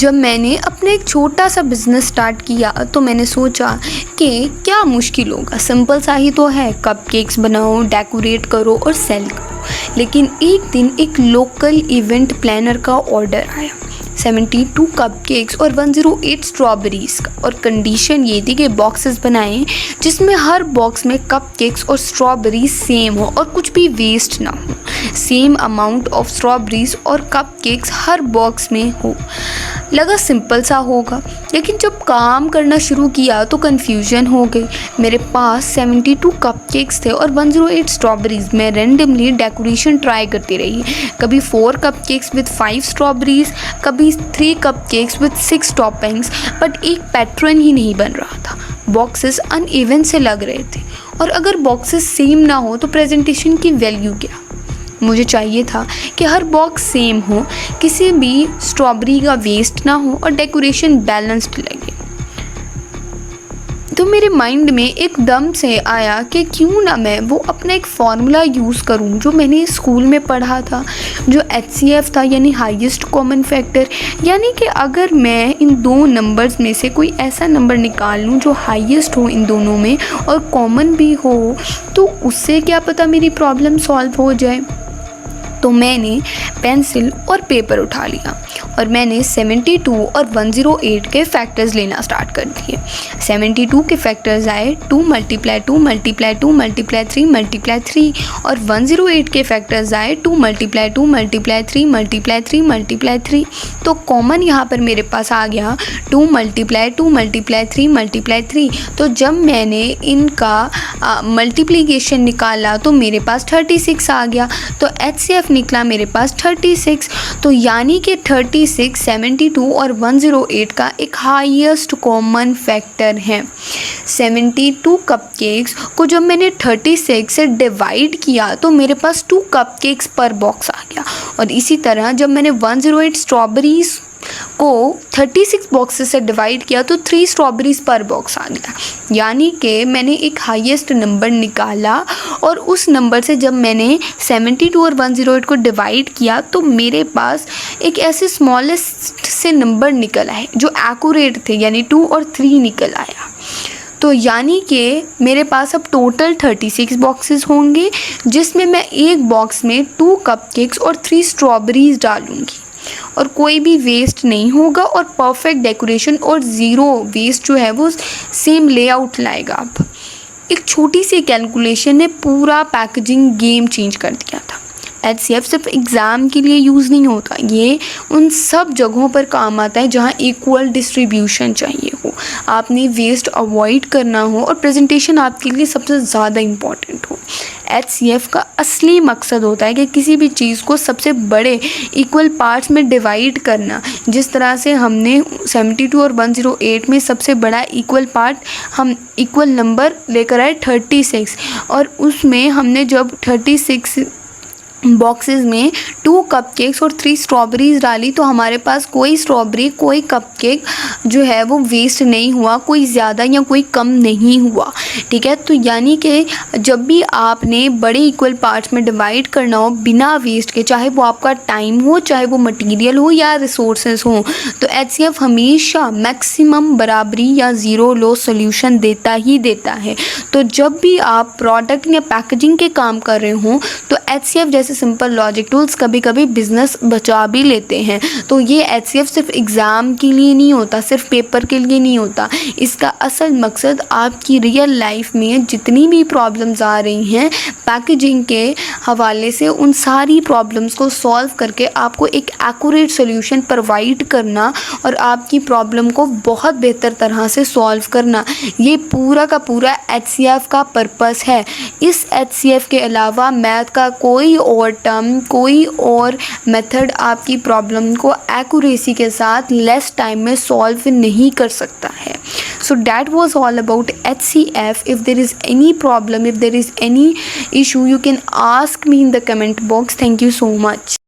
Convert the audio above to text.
जब मैंने अपना एक छोटा सा बिज़नेस स्टार्ट किया तो मैंने सोचा कि क्या मुश्किल होगा, सिंपल सा ही तो है, कपकेक्स बनाओ, डेकोरेट करो और सेल करो। लेकिन एक दिन एक लोकल इवेंट प्लानर का ऑर्डर आया, 72 कपकेक्स और 108 स्ट्रॉबेरीज़ का। और कंडीशन ये थी कि बॉक्सेस बनाएं जिसमें हर बॉक्स में कपकेक्स और स्ट्रॉबेरीज सेम हो और कुछ भी वेस्ट ना हो। सेम अमाउंट ऑफ स्ट्रॉबेरीज और कपकेक्स हर बॉक्स में हो। लगा सिंपल सा होगा, लेकिन जब काम करना शुरू किया तो कन्फ्यूजन हो गई। मेरे पास 72 कपकेक्स थे और 108 स्ट्रॉबेरीज। मैं रेंडमली डेकोरेशन ट्राई करती रही, कभी 4 कपकेक्स विद 5 स्ट्रॉबेरीज, कभी 3 कपकेक्स विद 6 टॉपिंग्स, बट एक पैटर्न ही नहीं बन रहा था। बॉक्सेस अनइवन से लग रहे थे, और अगर बॉक्सेस सेम ना हो तो प्रेजेंटेशन की वैल्यू क्या। मुझे चाहिए था कि हर बॉक्स सेम हो, किसी भी स्ट्रॉबेरी का वेस्ट ना हो और डेकोरेशन बैलेंस्ड लगे। तो मेरे माइंड में एकदम से आया कि क्यों ना मैं वो अपना एक फार्मूला यूज़ करूं जो मैंने स्कूल में पढ़ा था, जो HCF था, यानी हाईएस्ट कॉमन फैक्टर। यानी कि अगर मैं इन दो नंबर्स में से कोई ऐसा नंबर निकाल लूं जो हाईएस्ट हो इन दोनों में और कॉमन भी हो, तो उससे क्या पता मेरी प्रॉब्लम सॉल्व हो जाए। तो मैंने पेंसिल और पेपर उठा लिया और मैंने 72 और 108 के फैक्टर्स लेना स्टार्ट कर दिए। 72 के फैक्टर्स आए 2 × 2 × 2 × 3 × 3, और 108 के फैक्टर्स आए 2 × 2 × 3 × 3 × 3। तो कॉमन यहाँ पर मेरे पास आ गया 2 × 2 × 3 × 3। तो जब मैंने इनका मल्टीप्लिकेशन निकाला तो मेरे पास 36 आ गया। तो HCF निकला मेरे पास 36। तो यानी कि 36, 72 और 108 का एक हाईएस्ट कॉमन फैक्टर है। 72 कपकेक्स को जब मैंने 36 से डिवाइड किया तो मेरे पास 2 कपकेक्स पर बॉक्स आ गया। और इसी तरह जब मैंने 108 स्ट्रॉबेरीज़ को 36 बॉक्सेस से डिवाइड किया तो 3 स्ट्रॉबेरीज़ पर बॉक्स आ गया। यानी कि मैंने एक हाईएस्ट नंबर निकाला, और उस नंबर से जब मैंने 72 और 108 को डिवाइड किया तो मेरे पास एक ऐसे स्मॉलेस्ट से नंबर निकल आए जो एक्यूरेट थे, यानी 2 और 3 निकल आया। तो यानी कि मेरे पास अब टोटल 36 बॉक्सेस होंगे, जिसमें मैं एक बॉक्स में 2 कपकेक्स और 3 स्ट्रॉबेरीज़ डालूँगी, और कोई भी वेस्ट नहीं होगा, और परफेक्ट डेकोरेशन और ज़ीरो वेस्ट जो है वो सेम लेआउट लाएगा। अब एक छोटी सी कैलकुलेशन ने पूरा पैकेजिंग गेम चेंज कर दिया था। HCF सिर्फ एग्ज़ाम के लिए यूज़ नहीं होता, ये उन सब जगहों पर काम आता है जहाँ इक्वल डिस्ट्रीब्यूशन चाहिए हो, आपने वेस्ट अवॉइड करना हो और प्रेजेंटेशन आपके लिए सबसे ज़्यादा इम्पॉर्टेंट हो। HCF का असली मकसद होता है कि किसी भी चीज़ को सबसे बड़े इक्वल पार्ट्स में डिवाइड करना। जिस तरह से हमने 72 और 108 में सबसे बड़ा इक्वल पार्ट हम इक्वल नंबर लेकर आए 36, और उसमें हमने जब 36 बॉक्सेस में 2 कपकेक्स और 3 स्ट्रॉबेरीज़ डाली तो हमारे पास कोई स्ट्रॉबेरी, कोई कपकेक जो है वो वेस्ट नहीं हुआ, कोई ज़्यादा या कोई कम नहीं हुआ। ठीक है, तो यानी कि जब भी आपने बड़े इक्वल पार्ट्स में डिवाइड करना हो बिना वेस्ट के, चाहे वो आपका टाइम हो, चाहे वो मटेरियल हो या रिसोर्सेज हो, तो HCF हमेशा मैक्सिमम बराबरी या ज़ीरो लॉस सोल्यूशन देता ही देता है। तो जब भी आप प्रोडक्ट या पैकेजिंग के काम कर रहे हो तो HCF जैसे सिंपल लॉजिक टूल्स कभी कभी बिजनेस बचा भी लेते हैं। तो ये HCF सिर्फ एग्ज़ाम के लिए नहीं होता, सिर्फ पेपर के लिए नहीं होता। इसका असल मकसद आपकी रियल लाइफ में जितनी भी प्रॉब्लम्स आ रही हैं पैकेजिंग के हवाले से, उन सारी प्रॉब्लम्स को सॉल्व करके आपको एक एक्यूरेट सोल्यूशन प्रोवाइड करना और आपकी प्रॉब्लम को बहुत बेहतर तरह से सॉल्व करना, ये पूरा का पूरा HCF का पर्पस है। इस HCF के अलावा मैथ का कोई और टर्म, कोई और मेथड आपकी प्रॉब्लम को एक्यूरेसी के साथ लेस टाइम में सॉल्व नहीं कर सकता है। So that was all about HCF. If there is any problem, if there is any issue, you can ask me in the comment box. Thank you so much.